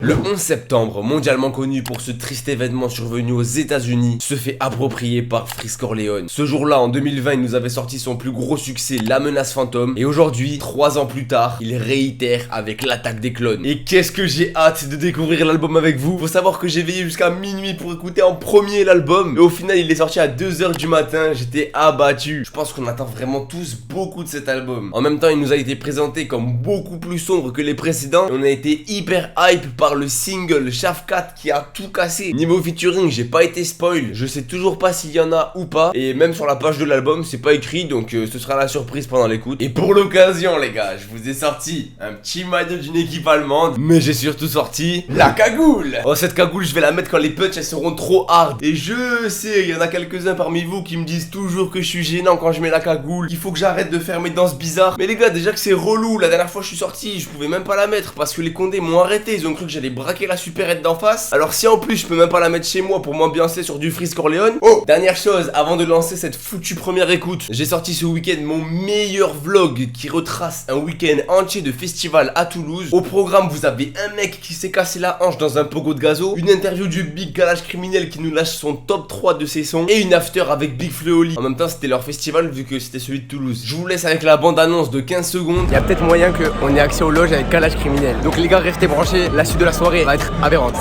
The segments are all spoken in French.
Le 11 septembre, mondialement connu pour ce triste événement survenu aux États-Unis, se fait approprier par Freeze Corleone. Ce jour-là, en 2020, il nous avait sorti son plus gros succès, La Menace Fantôme. Et aujourd'hui, 3 ans plus tard, il réitère avec L'Attaque des Clones. Et qu'est-ce que j'ai hâte de découvrir l'album avec vous. Faut savoir que j'ai veillé jusqu'à minuit pour écouter en premier l'album. Et au final, il est sorti à 2h du matin. J'étais abattu. Je pense qu'on attend vraiment tous beaucoup de cet album. En même temps, il nous a été présenté comme beaucoup plus sombre que les précédents. Et on a été hyper hype par le single Shafkat qui a tout cassé. Niveau featuring, j'ai pas été spoil. Je sais toujours pas s'il y en a ou pas. Et même sur la page de l'album, c'est pas écrit. Donc ce sera la surprise pendant l'écoute. Et pour l'occasion, les gars, je vous ai sorti un petit maillot d'une équipe allemande. Mais j'ai surtout sorti la cagoule. Oh, cette cagoule, je vais la mettre quand les punchs elles seront trop hard. Et je sais, il y en a quelques-uns parmi vous qui me disent toujours que je suis gênant quand je mets la cagoule. Qu'il faut que j'arrête de faire mes danses bizarres. Mais les gars, déjà que c'est relou. La dernière fois je suis sorti, je pouvais même pas la mettre parce que les condés m'ont arrêté. Ils ont cru que j'allais braquer la supérette d'en face. Alors si en plus je peux même pas la mettre chez moi pour m'ambiancer sur du Freeze Corleone. Oh, dernière chose, avant de lancer cette foutue première écoute, j'ai sorti ce week-end mon meilleur vlog qui retrace un week-end entier de festival à Toulouse. Au programme, vous avez un mec qui s'est cassé la hanche dans un pogo de gazo, une interview du Big Kalash Criminel qui nous lâche son top 3 de ses sons et une after avec Big Fleoli. En même temps, c'était leur festival vu que c'était celui de Toulouse. Je vous laisse avec la bande-annonce de 15 secondes. Il y a peut-être moyen qu'on ait accès aux loges avec Kalash Criminel. Donc les gars, restez branchés, la suite de la soirée va être aberrante.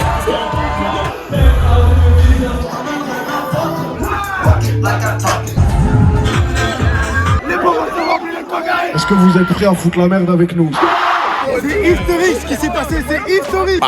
Est-ce que vous êtes prêts à foutre la merde avec nous? C'est historique ce qui s'est passé, c'est historique.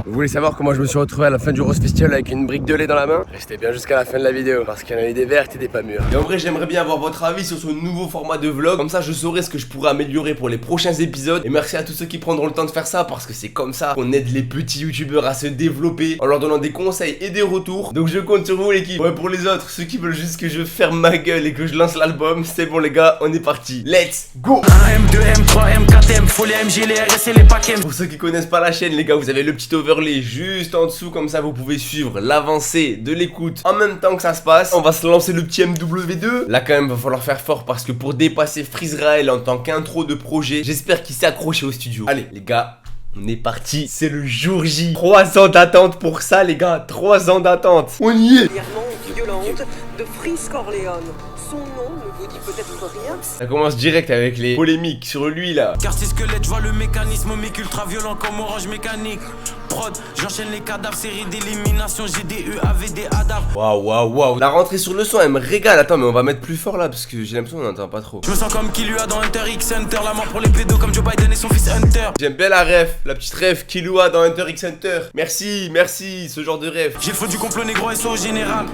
Vous voulez savoir comment je me suis retrouvé à la fin du Rose Festival avec une brique de lait dans la main? Restez bien jusqu'à la fin de la vidéo parce qu'il y en a eu des vertes et des pas mûres. Et en vrai, j'aimerais bien avoir votre avis sur ce nouveau format de vlog. Comme ça, je saurai ce que je pourrais améliorer pour les prochains épisodes. Et merci à tous ceux qui prendront le temps de faire ça parce que c'est comme ça qu'on aide les petits youtubeurs à se développer en leur donnant des conseils et des retours. Donc je compte sur vous, l'équipe. Ouais, pour les autres, ceux qui veulent juste que je ferme ma gueule et que je lance l'album, c'est bon les gars, on est parti. Let's go! 1M, 2M, 3M, 4M, faut les MG, les RS et les packs. Pour ceux qui connaissent pas la chaîne, les gars, vous avez le petit overlay juste en dessous, comme ça vous pouvez suivre l'avancée de l'écoute en même temps que ça se passe. On va se lancer le petit MW2. Là quand même va falloir faire fort parce que pour dépasser Freezrael en tant qu'intro de projet, j'espère qu'il s'est accroché au studio. Allez les gars, on est parti, c'est le jour J. 3 ans d'attente pour ça les gars, 3 ans d'attente. On y est. Violente de Freeze Corleone. Son nom ne vous dit peut-être rien. Ça commence direct avec les polémiques sur lui là. Quartier squelette, je vois le mécanisme, mec ultra violent comme orange mécanique. Prod, j'enchaîne les cadavres, série d'élimination, GDE, AVD, ADAV. Waouh. La rentrée sur le son, elle me régale. Attends, mais on va mettre plus fort là parce que j'ai l'impression qu'on n'entend pas trop. Je me sens comme Killua dans Hunter x Hunter, la mort pour les pédos comme Joe Biden et son fils Hunter. J'aime bien la ref, la petite ref Killua dans Hunter x Hunter. Merci, ce genre de ref. J'ai le faux du complot négro SO au général.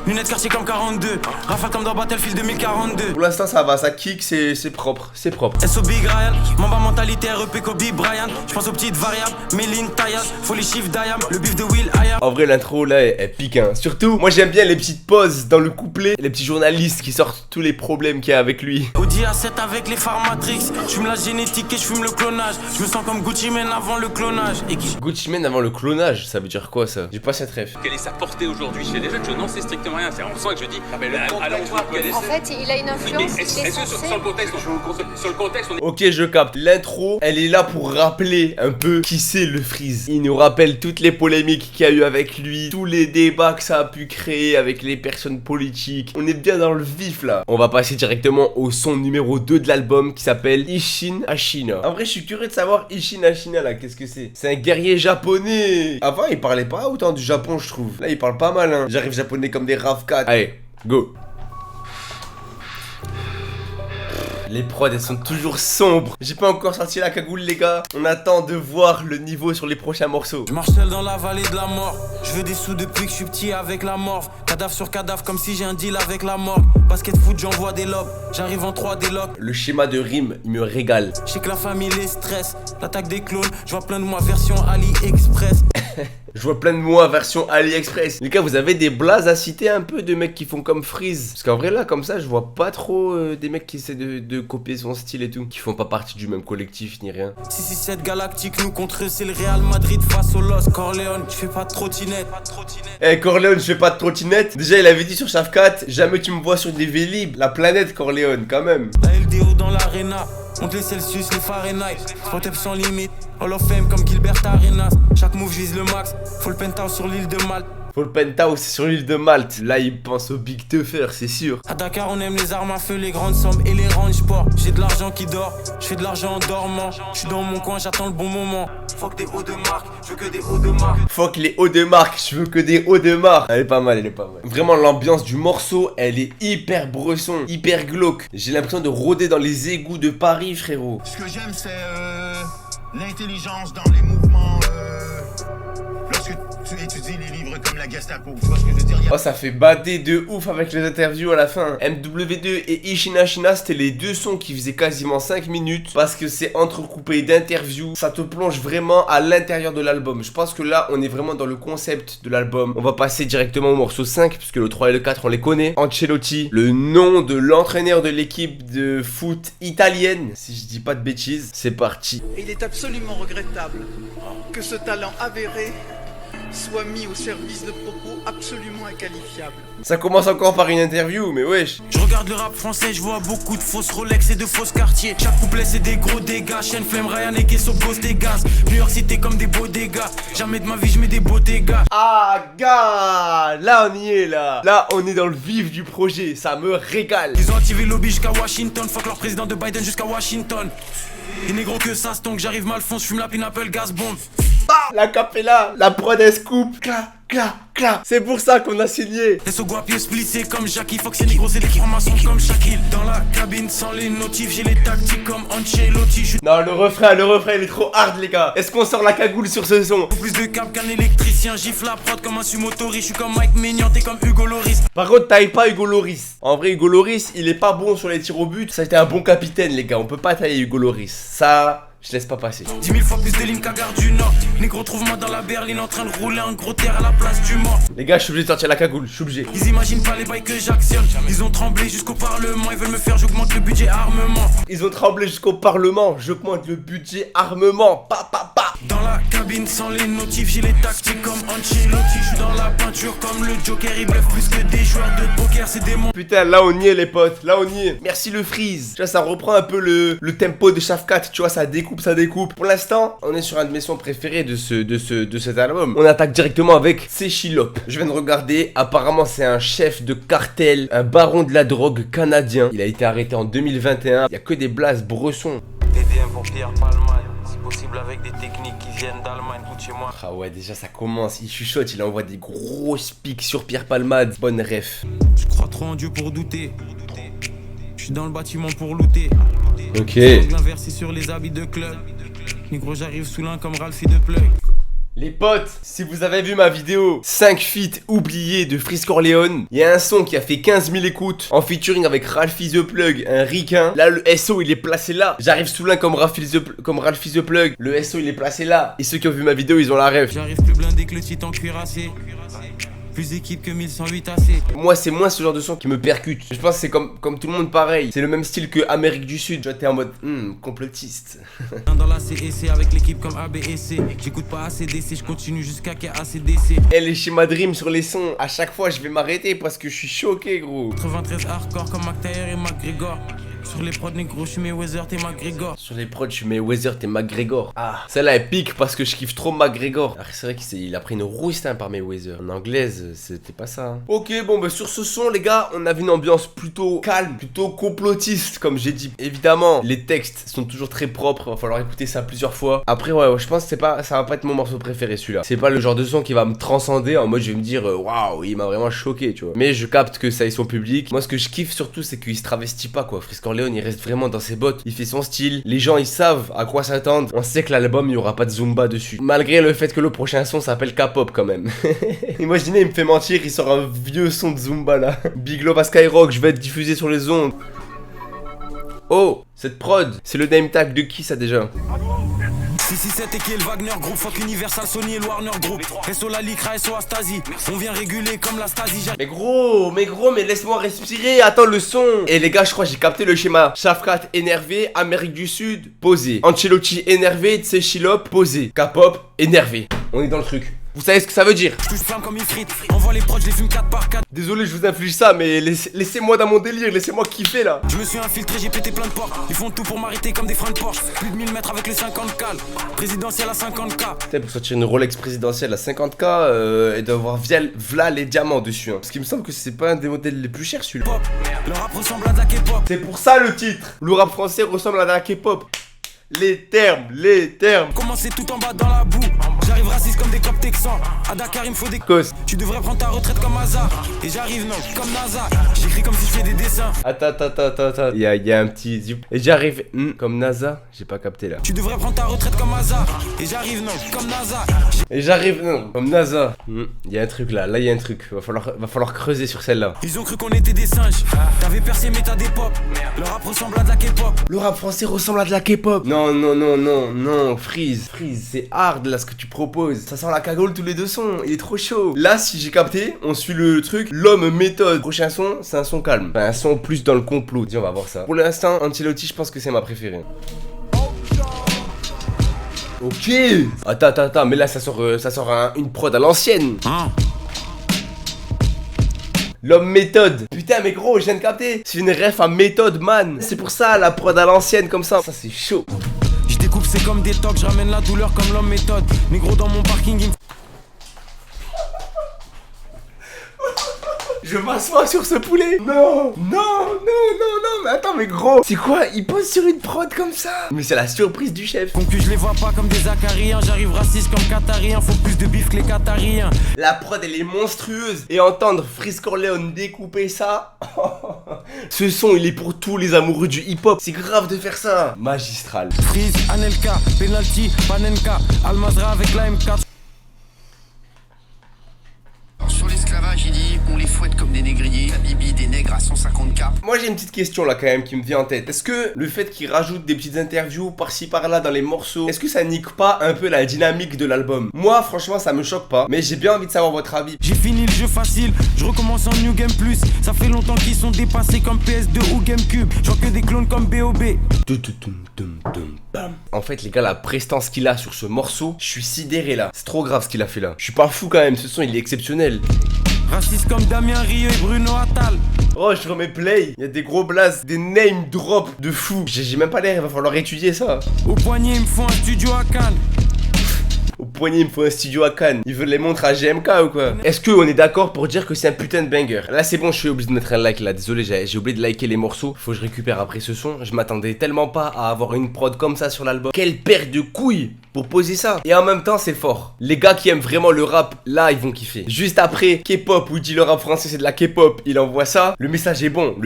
Lunettes quartier comme 42, rafale comme dans Battlefield 2042. Pour l'instant ça va, ça kick, c'est propre, c'est propre. SO Big Ryan, Mamba mentalité REP Kobe Bryant. Je pense aux petites variables, Méline, Taillage, faut les chiffres d'Ayam, le bif de Will Ayam. En vrai l'intro là elle pique hein. Surtout moi j'aime bien les petites pauses dans le couplet, les petits journalistes qui sortent tous les problèmes qu'il y a avec lui. Audi A7 avec les phares Matrix, je fume la génétique et je fume le clonage. Je me sens comme Gucci Mane avant le clonage. Gucci Mane avant le clonage, ça veut dire quoi ça? J'ai pas cette ref. Quelle est sa portée aujourd'hui chez les jeunes? Je n'en sais strictement rien. C'est en soi que je dis, allons voir quelle est. En fait, il a une influence. Est-ce que sur le contexte, on est. Ok, je capte. L'intro, elle est là pour rappeler un peu qui c'est le Freeze. Il nous rappelle toutes les polémiques qu'il y a eu avec lui, tous les débats que ça a pu créer avec les personnes politiques. On est bien dans le vif là. On va passer directement au son numéro 2 de l'album qui s'appelle Isshin Ashina. En vrai, je suis curieux de savoir Isshin Ashina là, qu'est-ce que c'est? C'est un guerrier japonais. Avant, il parlait pas autant du Japon, je trouve. Là, il parle pas mal, hein. J'arrive japonais comme des RAV4. Allez, go. Les prods elles sont toujours sombres. J'ai pas encore sorti la cagoule les gars. On attend de voir le niveau sur les prochains morceaux. Je marche seul dans la vallée de la mort. Je veux des sous depuis que je suis petit avec la morve. Cadavre sur cadavre comme si j'ai un deal avec la mort. Basket foot j'envoie des lobes. J'arrive en 3 des locks. Le schéma de rime il me régale. Je sais que la famille les stresse. L'attaque des clones, je vois plein de moi version AliExpress. Je vois plein de mots version AliExpress. Les gars, vous avez des blazes à citer un peu de mecs qui font comme Freeze? Parce qu'en vrai là comme ça je vois pas trop des mecs qui essaient de copier son style et tout, qui font pas partie du même collectif ni rien. 667 galactique, nous contre eux c'est le Real Madrid face au Los Corleone. Je fais pas de trottinette. Eh Corleone, je fais pas de trottinette. Déjà il avait dit sur Shafkat, jamais tu me vois sur des Vélib. La planète Corleone quand même. La LDO dans l'arena. Monte les Celsius, les Fahrenheit. Spot-up sans limite. Hall of Fame comme Gilbert Arenas. Chaque move vise le max. Faut le penthouse sur l'île de Malte. Faut le penthouse sur l'île de Malte. Là, il pense au Big Tuffer, c'est sûr. À Dakar, on aime les armes à feu, les grandes sommes et les range sport. J'ai de l'argent qui dort, je fais de l'argent en dormant. Je suis dans mon coin, j'attends le bon moment. Fuck des hauts de marque, je veux que des hauts de marque. Fuck les hauts de marque, je veux que des hauts de marque. Elle est pas mal, elle est pas mal. Vraiment, l'ambiance du morceau, elle est hyper bresson, hyper glauque. J'ai l'impression de rôder dans les égouts de Paris, frérot. Ce que j'aime, c'est l'intelligence dans les mouvements. Lorsque tu étudies les livres comme la Gestapo, tu vois ce que je veux dire? Oh, ça fait bader de ouf avec les interviews à la fin. MW2 et Ishina Shina, c'était les deux sons qui faisaient quasiment 5 minutes parce que c'est entrecoupé d'interviews. Ça te plonge vraiment à l'intérieur de l'album. Je pense que là, on est vraiment dans le concept de l'album. On va passer directement au morceau 5 puisque le 3 et le 4, on les connaît. Ancelotti, le nom de l'entraîneur de l'équipe de foot italienne, si je dis pas de bêtises. C'est parti. Il est absolument regrettable que ce talent avéré soit mis au service de propos absolument inqualifiables. Ça commence encore par une interview, mais wesh. Je regarde le rap français, je vois beaucoup de fausses Rolex et de fausses quartiers. Chaque couplet c'est des gros dégâts. Chaîne Flemme, Ryan et Kesso boss des gaz. New York City comme des beaux dégâts. Jamais de ma vie je mets des beaux dégâts. Ah gars, là on y est là. Là on est dans le vif du projet, ça me régale. Ils ont activé le lobby jusqu'à Washington. Fuck leur président de Biden jusqu'à Washington. Et négro que ça stonk, j'arrive mal fonce, j'fume la pineapple gaz bombe. La capella, la prod elle scoop. Cla, cla, cla. C'est pour ça qu'on a signé. Et ce guapier splissé comme Jackie. Fox et négro c'est des francs-maçons comme Shaquille. Dans la cabine sans les notifs, j'ai les tactiques comme Ancelotti. Non, le refrain il est trop hard les gars. Est-ce qu'on sort la cagoule sur ce son? Plus de câble qu'un électricien, gifle la prod comme un sumotori. Je suis comme Mike Maignan, t'es comme Hugo Loris. Par contre, taille pas Hugo Loris. En vrai, Hugo Loris, il est pas bon sur les tirs au but. Ça a été un bon capitaine les gars, on peut pas tailler Hugo Loris. Ça... je laisse pas passer. 10 000 fois plus de lignes qu'à Gare du Nord. Négro, trouve-moi dans la berline en train de rouler un gros terre à la place du mort. Les gars, je suis obligé de sortir la cagoule, je suis obligé. Ils imaginent pas les bails que j'actionne. Ils ont tremblé jusqu'au Parlement. Ils veulent me faire, j'augmente le budget armement. Ils ont tremblé jusqu'au Parlement. J'augmente le budget armement. Pa pa pa. Dans la cabine sans les notifs, j'ai les tactiques comme Ancelotti. Je suis dans la peinture comme le Joker. Ils bluffent plus que des joueurs de poker, c'est des monstres. Putain, là on y est les potes, là on y est. Merci le freeze. Tu vois, ça reprend un peu le tempo de Shafkat. Tu vois, ça découpe, ça découpe. Pour l'instant, on est sur un de mes sons préférés de cet album. On attaque directement avec Céchilop. Je viens de regarder, apparemment c'est un chef de cartel, un baron de la drogue canadien. Il a été arrêté en 2021. Il y a que des blases bressons. TDM pour Pierre Palman, si possible avec des techniques qui viennent d'Allemagne, tout chez moi. Ah ouais, déjà ça commence, il chuchote, il envoie des grosses pics sur Pierre Palmade. Bonne ref. Je crois trop en Dieu pour douter. Je suis dans le bâtiment pour looter. Ok. Inversé sur les habits de club. Négro, j'arrive sous l'un comme Ralphie de Plug. Les potes, si vous avez vu ma vidéo 5 feats oubliés de Freeze Corleone, il y a un son qui a fait 15 000 écoutes en featuring avec Ralphie the Plug, un ricain. Là le SO il est placé là. J'arrive sous l'un comme Ralphie the Plug. Le SO il est placé là. Et ceux qui ont vu ma vidéo ils ont la ref. J'arrive plus blindé que le titan cuirassé. Plus équipe que 1108 AC. Moi c'est moins ce genre de son qui me percute. Je pense que c'est comme tout le monde pareil. C'est le même style que Amérique du Sud. Tu vois, t'es en mode complotiste. Dans la CEC avec l'équipe comme ABSC. J'écoute pas ACDC, je continue jusqu'à qu'il y ait ACDC. Et les schémas de rime sur les sons, à chaque fois je vais m'arrêter parce que je suis choqué gros. 93 hardcore comme McTayer et McGregor. Sur les prods négro, je suis Mayweather, t'es McGregor. Sur les prods, je suis Mayweather, t'es McGregor. Ah, celle-là elle pique parce que je kiffe trop McGregor. Ah, c'est vrai qu'il a pris une rouste par Mayweather. En anglaise, c'était pas ça. Hein. Ok, bon, bah sur ce son, les gars, on avait une ambiance plutôt calme, plutôt complotiste, comme j'ai dit. Évidemment, les textes sont toujours très propres. Va falloir écouter ça plusieurs fois. Après, ouais, je pense que ça va pas être mon morceau préféré celui-là. C'est pas le genre de son qui va me transcender en mode je vais me dire waouh, il m'a vraiment choqué, tu vois. Mais je capte que ça ait son public. Moi, ce que je kiffe surtout, c'est qu'il se travestit pas, quoi. Freeze Corleone, il reste vraiment dans ses bottes. Il fait son style. Les gens, ils savent à quoi s'attendre. On sait que l'album, il y aura pas de Zumba dessus. Malgré le fait que le prochain son s'appelle K-pop quand même. Imaginez, il me fait mentir, il sort un vieux son de Zumba là. Big Love à Skyrock, je vais être diffusé sur les ondes. Oh, cette prod, c'est le name tag de qui ça déjà? 667 et qui est le Wagner Group, fuck Universal, Sony et le Warner Group. SO la Lycra, SO Astasie. On vient réguler comme la Stasi. Mais gros, mais laisse-moi respirer, attends le son. Et les gars, je crois que j'ai capté le schéma. Shafkat énervé, Amérique du Sud, posé. Ancelotti énervé, Céchilop, posé. K-pop, énervé. On est dans le truc. Vous savez ce que ça veut dire? Je touche flamme comme une frite. Envoie les prods, je les fume 4 par 4. Désolé, je vous inflige ça, mais laissez-moi dans mon délire, laissez-moi kiffer là. Je me suis infiltré, j'ai pété plein de portes. Ils font tout pour m'arrêter comme des freins de Porsche. Plus de 1000 mètres avec les 50 cales. Présidentielle à 50K. Putain, pour sortir une Rolex présidentielle à 50K, et d'avoir v'là les diamants dessus. Hein. Parce qu'il me semble que c'est pas un des modèles les plus chers celui-là. Pop. Le rap ressemble à de la K-pop. C'est pour ça le titre. Le rap français ressemble à de la K-pop. Les termes. Comment c'est tout en bas dans la boue. J'arrive raciste comme des copes texans. À Dakar il me faut des causes. Tu devrais prendre ta retraite comme hasard. Et j'arrive non, comme NASA. J'écris comme si je fais des dessins. Attends. Il y a un petit zip. Et j'arrive comme NASA. J'ai pas capté là. Tu devrais prendre ta retraite comme hasard. Et j'arrive non, comme NASA. Et j'arrive non, comme NASA. Il y a un truc là. Là il y a un truc. Va falloir creuser sur celle-là. Ils ont cru qu'on était des singes. T'avais percé mais t'as des pop. Le rap ressemble à de la K-pop. Le rap français ressemble à de la K-pop. Non, Freeze, c'est hard là ce que tu proposes. Ça sent la cagoule tous les deux sons, il est trop chaud. Là, si j'ai capté, on suit le truc, l'homme méthode. Prochain son, c'est un son calme. Enfin, un son plus dans le complot. Dis, on va voir ça. Pour l'instant, Ancelotti, je pense que c'est ma préférée. Ok. Attends, mais là, ça sort une prod à l'ancienne. L'homme méthode. Putain mais gros, je viens de capter. C'est une ref à méthode man. C'est pour ça la prod à l'ancienne comme ça. Ça c'est chaud. Je découpe c'est comme des tocs. Je ramène la douleur comme l'homme méthode. Négro dans mon parking il me... Je m'assois sur ce poulet. Non, mais attends, mais gros. C'est quoi? Il pose sur une prod comme ça? Mais c'est la surprise du chef. Concu, je les vois pas comme des acariens. J'arrive raciste comme Qatariens. Faut plus de bif que les Qatariens. La prod, elle est monstrueuse. Et entendre Freeze Corleone découper ça. Ce son, il est pour tous les amoureux du hip-hop. C'est grave de faire ça. Magistral. Freeze, Anelka, Penalty, Panenka. Almazra avec la M4. Sur l'esclavage, il dit on les fouette comme des négriers, la bibi des nègres à 150K. Moi j'ai une petite question là quand même qui me vient en tête. Est-ce que le fait qu'il rajoute des petites interviews par-ci par-là dans les morceaux, est-ce que ça nique pas un peu la dynamique de l'album? Moi franchement ça me choque pas, mais j'ai bien envie de savoir votre avis. J'ai fini le jeu facile, je recommence en New Game Plus. Ça fait longtemps qu'ils sont dépassés comme PS2 ou GameCube. J'en que des clones comme BOB. En fait les gars, la prestance qu'il a sur ce morceau, je suis sidéré là. C'est trop grave ce qu'il a fait là. Je suis pas fou quand même, ce son il est exceptionnel. Raciste comme Damien Rieu et Bruno Attal. Oh je remets play, il y a des gros blasts, des name drop de fou. J'ai même pas l'air, il va falloir étudier ça. Au poignet il me faut un studio à Cannes. Au poignet il me faut un studio à Cannes. Ils veulent les montres à GMK ou quoi? Est-ce qu'on est d'accord pour dire que c'est un putain de banger? Là c'est bon, je suis obligé de mettre un like là. Désolé, j'ai oublié de liker les morceaux. Faut que je récupère après ce son. Je m'attendais tellement pas à avoir une prod comme ça sur l'album. Quelle paire de couilles pour poser ça. Et en même temps c'est fort. Les gars qui aiment vraiment le rap, là ils vont kiffer. Juste après K-pop où il dit le rap français c'est de la K-pop, il envoie ça. Le message est bon,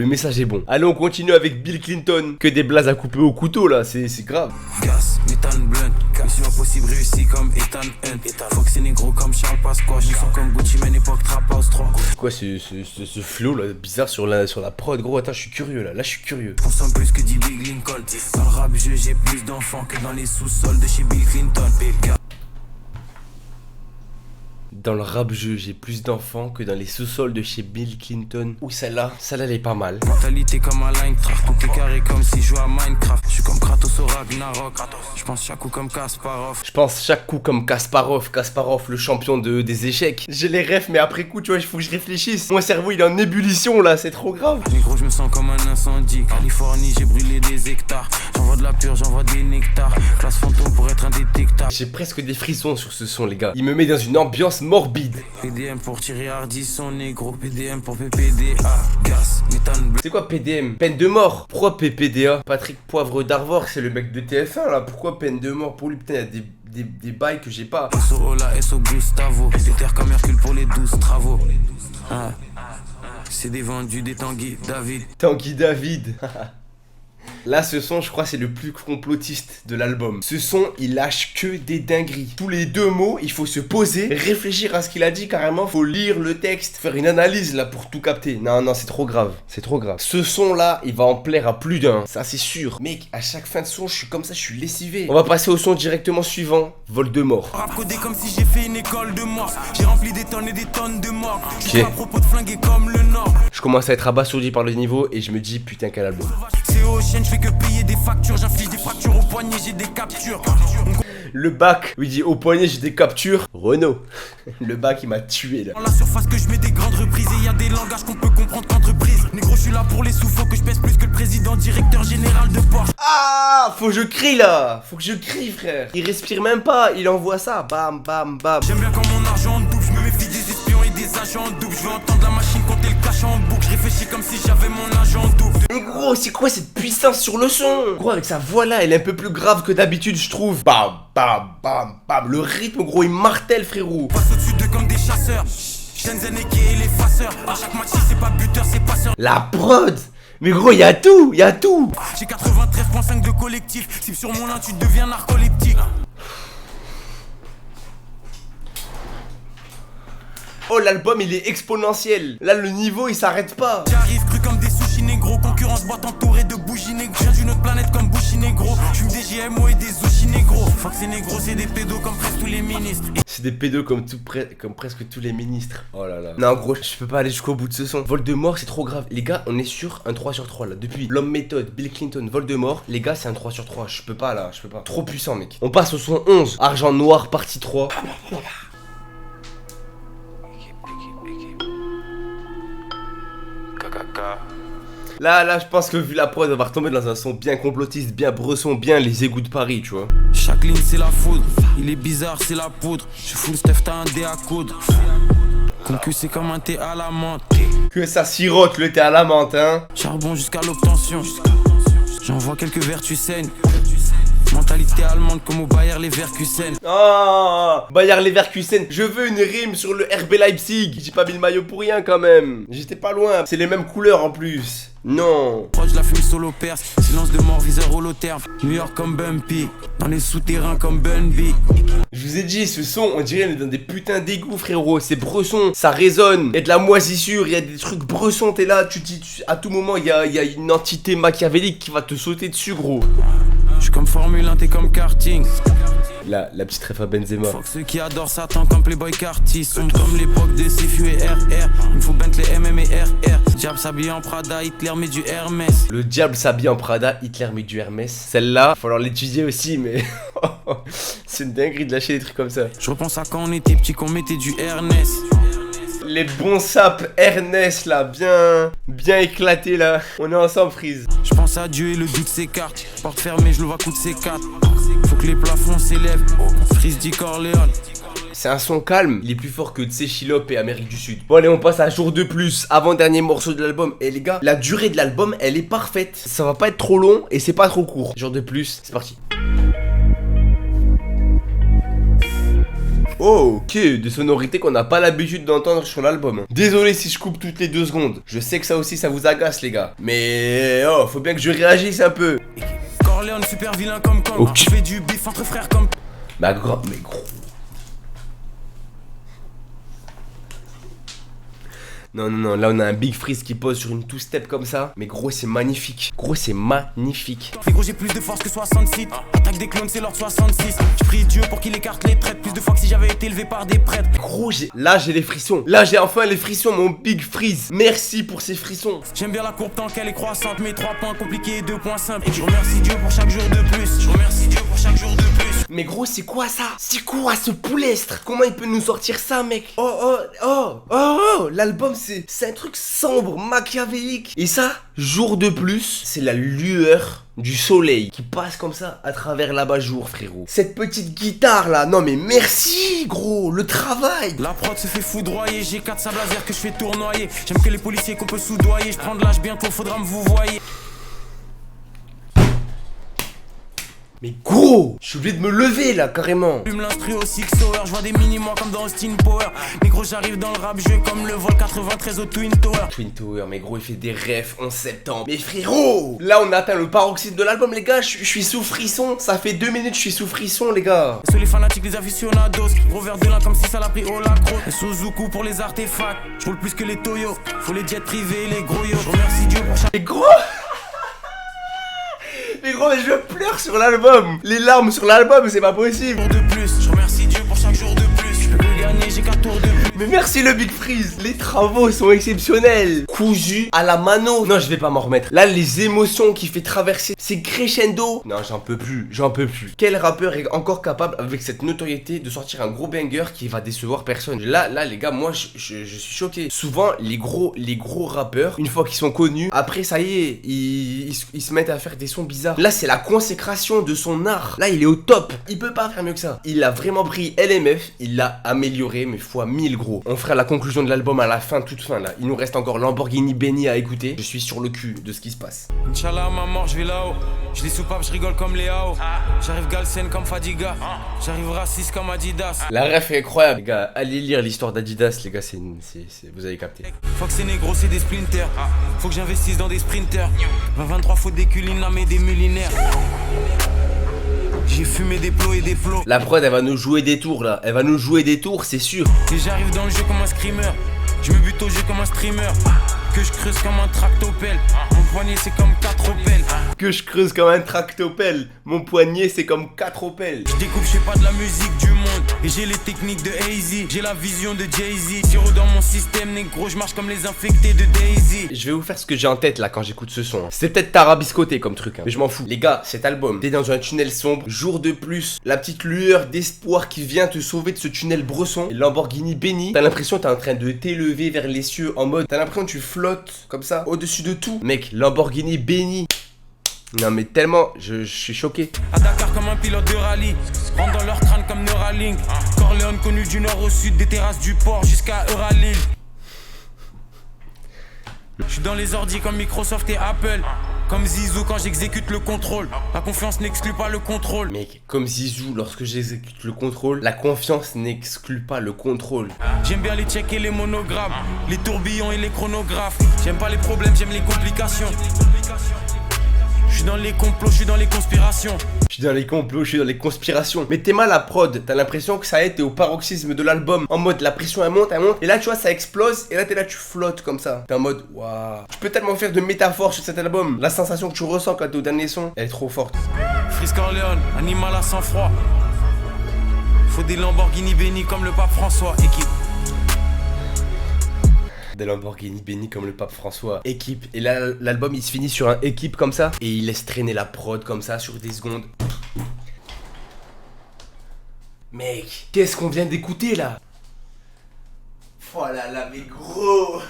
Allez on continue avec Bill Clinton. Que des blazes à couper au couteau là, c'est grave. Gas, méthane, blunt. Mission impossible réussi comme Ethan Hunt. Fox et négro comme Charles Pasqua. Je sens comme Gucci Mane époque Trap House 3. Quoi ce flow là bizarre sur la prod gros? Attends je suis curieux là, je suis curieux. Je consomme plus que dit Big Lincoln. Dans le rap jeu j'ai plus d'enfants que dans les sous-sols de chez Bill Clinton. Dans le rap jeu, j'ai plus d'enfants que dans les sous-sols de chez Bill Clinton. Ouh, celle-là elle est pas mal. Mentalité comme un Minecraft, tout est carré comme si je jouais à Minecraft. Je suis comme Kratos au Ragnarok. Je pense chaque coup comme Kasparov. Kasparov, le champion des échecs. J'ai les refs, mais après coup, tu vois, il faut que je réfléchisse. Mon cerveau, il est en ébullition là, c'est trop grave. Mais gros, je me sens comme un incendie. Californie, j'ai brûlé des hectares. J'envoie de la pure, j'envoie des nectars. Classe fantôme pour être indétectable. J'ai presque des frissons sur ce son, les gars. Il me met dans une ambiance morbide. PDM pour tirer Hardisson, négro. PDM pour PPDA. Gas, méthane bleu. C'est quoi PDM? Peine de mort. Pourquoi PPDA? Patrick Poivre d'Arvor, c'est le mec de TF1 là. Pourquoi peine de mort pour lui? Putain, il y a des bails que j'ai pas. SO Ola, SO Gustavo. Des terres comme Hercule pour les 12 travaux. C'est des vendus des Tanguy David. Tanguy David. Là, ce son, je crois, c'est le plus complotiste de l'album. Ce son, il lâche que des dingueries. Tous les deux mots, il faut se poser, réfléchir à ce qu'il a dit carrément. Faut lire le texte, faire une analyse là pour tout capter. Non, c'est trop grave. C'est trop grave. Ce son-là, il va en plaire à plus d'un. Ça, c'est sûr. Mec, à chaque fin de son, je suis comme ça, je suis lessivé. On va passer au son directement suivant. Voldemort. Rap codé comme si j'ai fait une école de mort. J'ai rempli des tonnes et des tonnes de morts. Je suis à propos de flinguer comme le Nord. Je commence à être abasourdi par le niveau et je me dis, putain, quel album. C'est au chien, je fais que payer des factures. J'inflige des fractures au poignet, j'ai des captures. Le bac, où il dit au poignet j'ai des captures. Renault. Le bac il m'a tué là. Dans la surface que je mets des grandes reprises et y a des langages qu'on peut comprendre qu'entreprise. Négro, je suis là pour les sous, faut que je pèse plus que le président directeur général de Porsche. Ah, faut que je crie là. Faut que je crie frère. Il respire même pas, il envoie ça. Bam bam bam. J'aime bien quand mon argent en double, je me méfie des espions et des agents en double. Je veux entendre la machine compter le cash en boucle. Je réfléchis comme si j'avais mon argent en double. Mais gros, c'est quoi cette puissance sur le son? Gros, avec sa voix là, elle est un peu plus grave que d'habitude, je trouve. Bam bam bam bam. Le rythme gros, il martèle frérot. Passe au-dessus d'eux comme des chasseurs. Shenzhen et les faceurs. À chaque match, si c'est pas buteur, c'est passeur. La prod. Mais gros, y a tout, y a tout. J'ai 93.5 de collectif. Si sur mon lin, tu deviens narcoleptique. Oh, l'album il est exponentiel. Là, le niveau il s'arrête pas. J'arrive cru comme des sushis négro. Concurrence boîte entourée de bougies négro. Je viens d'une autre planète comme Bushi négro. J'fume des GMO et des sushis négro. Fuck ces négros, c'est des pédos comme presque tous les ministres. C'est des pédos comme, comme presque tous les ministres. Oh là là. Non, gros, je peux pas aller jusqu'au bout de ce son. Voldemort, c'est trop grave. Les gars, on est sur un 3 sur 3 là. Depuis l'homme méthode, Bill Clinton, Voldemort. Les gars, c'est un 3 sur 3. Je peux pas là, je peux pas. Trop puissant, mec. On passe au son 11. Argent noir, partie 3. Là, je pense que vu la prod, on va retomber dans un son bien complotiste, bien bresson, bien les égouts de Paris, tu vois. Chaque ligne, c'est la foudre. Il est bizarre, c'est la poudre. Je suis full stuff, t'as un dé à coudre. Concu, c'est comme un thé à la menthe. Que ça sirote le thé à la menthe, hein. Charbon jusqu'à l'obtention. J'envoie quelques vertus saines. Mentalité allemande comme au Bayer Leverkusen. Oh, Bayer Leverkusen. Je veux une rime sur le RB Leipzig. J'ai pas mis le maillot pour rien quand même. J'étais pas loin. C'est les mêmes couleurs en plus. Non. Proche la fume solo perse. Silence de mort, viseur holoterme. New York comme Bumpy. Dans les souterrains comme Bunby. Je vous ai dit, ce son, on dirait on est dans des putains d'égouts, frérot. C'est bresson, ça résonne. Il y a de la moisissure, il y a des trucs bressons. T'es là, à tout moment, il y a une entité machiavélique qui va te sauter dessus, gros. Je suis comme Formule 1, t'es comme karting. La petite ref à Benzema. Fuck ceux qui adorent Satan comme Playboy Carty. Sont comme l'époque des CFU et RR. Il me faut Bentley MM et RR. Diable s'habille en Prada, Hitler met du Hermès. Le diable s'habille en Prada, Hitler met du Hermès. Celle-là, faut falloir l'étudier aussi, mais c'est une dinguerie de lâcher des trucs comme ça. Je repense à quand on était petit, qu'on mettait du Ernest. Les bons sapes Ernest là, bien éclatés là. On est ensemble, Freeze. Je pense à Dieu et le doute s'écarte. Porte fermée, je le vois coup de C4. Faut que les plafonds s'élèvent. Freeze dit Corleone. C'est un son calme, il est plus fort que Tséchilop et Amérique du Sud. Bon allez, on passe à jour de plus, avant-dernier morceau de l'album. Et les gars, la durée de l'album, elle est parfaite. Ça va pas être trop long et c'est pas trop court. Jour de plus, c'est parti. Oh, ok, des sonorités qu'on n'a pas l'habitude d'entendre sur l'album. Désolé si je coupe toutes les 2 secondes. Je sais que ça aussi, ça vous agace, les gars. Mais oh, faut bien que je réagisse un peu. Corleone, super vilain comme okay. Je fais du bif entre frères comme. Mais gros. Non, là on a un Big Freeze qui pose sur une two-step comme ça. Mais gros, c'est magnifique. Gros, c'est magnifique. Mais gros, j'ai plus de force que 66. Attaque des clones, c'est l'ordre 66. Je prie Dieu pour qu'il écarte les traites. Plus de fois que si j'avais été élevé par des prêtres. Gros, là j'ai les frissons. Là j'ai enfin les frissons, mon Big Freeze. Merci pour ces frissons. J'aime bien la courbe tant qu'elle est croissante. Mes 3 points compliqués et 2 points simples. Et je remercie Dieu pour chaque jour de plus. Je remercie Dieu pour chaque jour de plus. Mais gros, c'est quoi ça? C'est quoi ce poulestre? Comment il peut nous sortir ça, mec? Oh, l'album c'est un truc sombre, machiavélique. Et ça, jour de plus, c'est la lueur du soleil qui passe comme ça à travers l'abat-jour, frérot. Cette petite guitare là, non mais merci gros, le travail. La prod se fait foudroyer, j'ai 4 sables laser que je fais tournoyer. J'aime que les policiers qu'on peut soudoyer. Je prends de l'âge, bientôt faudra me vous voyer. Mais gros, je suis obligé de me lever là, carrément. Plume l'instru au 6 hour, je vois des mini-mois comme dans Austin Power. Mais gros, j'arrive dans le rap, jeu comme le vol 93 au Twin Tower. Twin Tower, mais gros, il fait des refs 11 septembre. Mais frérot, là on a atteint le paroxysme de l'album, les gars. Je suis sous frisson. Ça fait 2 minutes, je suis sous frisson, les gars. Sur les fanatiques, les aficionados. Gros verre de lin comme si ça l'a pris au lacro. Et Suzuku pour les artefacts. Je roule plus que les Toyo. Faut les jets privés, les gros yo. Je remercie Dieu pour chaque. Mais gros. Mais gros, je pleure sur l'album. Les larmes sur l'album, c'est pas possible. Jour de plus, je remercie Dieu pour chaque jour de plus. Je peux que gagner, j'ai 4 tours de plus. Mais merci le Big Freeze. Les travaux sont exceptionnels. Cousu à la mano. Non, je vais pas m'en remettre. Là, les émotions qui fait traverser, c'est crescendo. Non, j'en peux plus, j'en peux plus. Quel rappeur est encore capable avec cette notoriété de sortir un gros banger qui va décevoir personne? Là les gars, moi je suis choqué. Souvent les gros rappeurs, une fois qu'ils sont connus, après ça y est, ils se mettent à faire des sons bizarres. Là c'est la consécration de son art. Là il est au top. Il peut pas faire mieux que ça. Il a vraiment pris LMF, il l'a amélioré mais fois 1000 gros. On fera la conclusion de l'album à la fin, toute fin là. Il nous reste encore Lamborghini Benny à écouter. Je suis sur le cul de ce qui se passe. Inch'Allah à ma mort je vais là-haut. Je les soupape, je rigole comme Léao. J'arrive Galsen comme Fadiga. J'arrive raciste comme Adidas. La ref est incroyable. Les gars, allez lire l'histoire d'Adidas, les gars, vous avez capté. Faut que ces négros c'est des splinters. Faut que j'investisse dans des sprinters. 23 faut des culines, mais des millionnaires. J'ai fumé des plots et des plots. La prod elle va nous jouer des tours là. Elle va nous jouer des tours, c'est sûr. Et j'arrive dans le jeu comme un screamer. Je me bute au jeu comme un streamer. Que je creuse comme un tractopelle. Mon poignet c'est comme 4 opels. Que je creuse comme un tractopelle. Mon poignet c'est comme 4 opels. Je découpe, je sais pas de la musique du monde. Et j'ai les techniques de AZ. J'ai la vision de Jay-Z. Tiro dans mon système négro, je marche comme les infectés de Daisy. Je vais vous faire ce que j'ai en tête là quand j'écoute ce son. C'est peut-être tarabiscoté comme truc, hein, mais je m'en fous. Les gars, cet album, t'es dans un tunnel sombre, jour de plus, la petite lueur d'espoir qui vient te sauver de ce tunnel bresson. Et Lamborghini Benny, t'as l'impression que t'es en train de t'élever vers les cieux en mode, t'as l'impression que tu flottes comme ça au-dessus de tout. Mec, Lamborghini Benny. Non mais tellement, je suis choqué. À Dakar comme un pilote de rallye. Rentre dans leur crâne comme Neuralink. Corleone connu du nord au sud, des terrasses du port jusqu'à Euralil. Je suis dans les ordis comme Microsoft et Apple. Comme Zizou quand j'exécute le contrôle. La confiance n'exclut pas le contrôle. Mec, comme Zizou lorsque j'exécute le contrôle, la confiance n'exclut pas le contrôle. J'aime bien les checks et les monogrammes, les tourbillons et les chronographes. J'aime pas les problèmes, j'aime les complications. Je suis dans les complots, je suis dans les conspirations. Je suis dans les complots, je suis dans les conspirations. Mais t'es mal à prod, t'as l'impression que ça a été au paroxysme de l'album. En mode la pression elle monte. Et là tu vois ça explose. Et là t'es là, tu flottes comme ça. T'es en mode waouh. Je peux tellement faire de métaphores sur cet album. La sensation que tu ressens quand t'es au dernier son, elle est trop forte. Freeze Corleone, animal à sang-froid. Faut des Lamborghini Benny comme le pape François. Équipe. Des Lamborghini Benny comme le pape François. Équipe. Et là l'album il se finit sur un équipe comme ça. Et il laisse traîner la prod comme ça sur des secondes. Mec, qu'est-ce qu'on vient d'écouter là? Oh là là mais gros.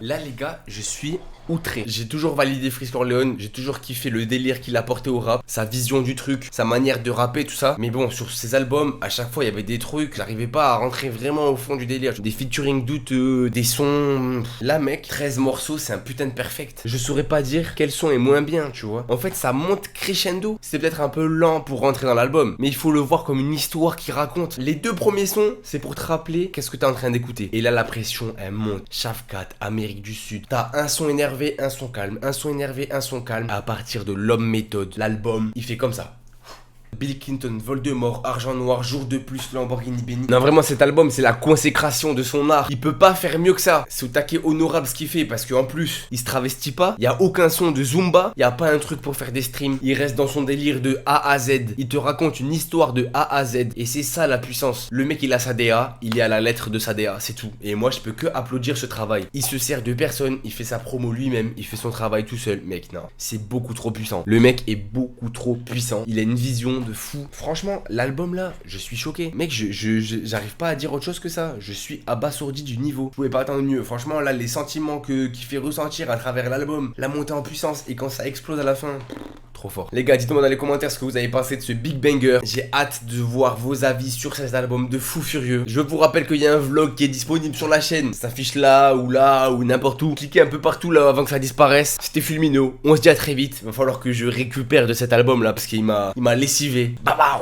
Là les gars, je suis outré. J'ai toujours validé Freeze Corleone, j'ai toujours kiffé le délire qu'il apportait au rap, sa vision du truc, sa manière de rapper, tout ça. Mais bon, sur ses albums, à chaque fois il y avait des trucs, j'arrivais pas à rentrer vraiment au fond du délire. Des featuring douteux, des sons. Là mec, 13 morceaux, c'est un putain de perfect. Je saurais pas dire quel son est moins bien, tu vois. En fait, ça monte crescendo. C'est peut-être un peu lent pour rentrer dans l'album, mais il faut le voir comme une histoire qui raconte. Les deux premiers sons, c'est pour te rappeler qu'est-ce que t'es en train d'écouter. Et là, la pression, elle monte. Shafkat, Amérique du Sud. T'as un son énervé, un son calme, un son énervé, un son calme. À partir de l'homme méthode, l'album, il fait comme ça. Bill Clinton, Voldemort, Argent Noir, Jour de plus, Lamborghini Benny. Non vraiment cet album c'est la consécration de son art. Il peut pas faire mieux que ça. C'est au taquet honorable ce qu'il fait parce qu'en plus il se travestit pas. Il y a aucun son de Zumba. Il y a pas un truc pour faire des streams. Il reste dans son délire de A à Z. Il te raconte une histoire de A à Z. Et c'est ça la puissance. Le mec il a sa DA. Il est à la lettre de sa DA. C'est tout. Et moi je peux que applaudir ce travail. Il se sert de personne. Il fait sa promo lui-même. Il fait son travail tout seul. Mec non. C'est beaucoup trop puissant. Le mec est beaucoup trop puissant. Il a une vision de fou. Franchement, l'album là, je suis choqué. Mec, j'arrive pas à dire autre chose que ça. Je suis abasourdi du niveau. Vous pouvez pas attendre mieux. Franchement, là, les sentiments qu'il fait ressentir à travers l'album, la montée en puissance et quand ça explose à la fin. Trop fort. Les gars, dites-moi dans les commentaires ce que vous avez pensé de ce big banger. J'ai hâte de voir vos avis sur cet album de fou furieux. Je vous rappelle qu'il y a un vlog qui est disponible sur la chaîne. Ça s'affiche là ou n'importe où. Cliquez un peu partout là avant que ça disparaisse. C'était Fulmino. On se dit à très vite. Il va falloir que je récupère de cet album là parce qu'il m'a lessivé. Bye bye.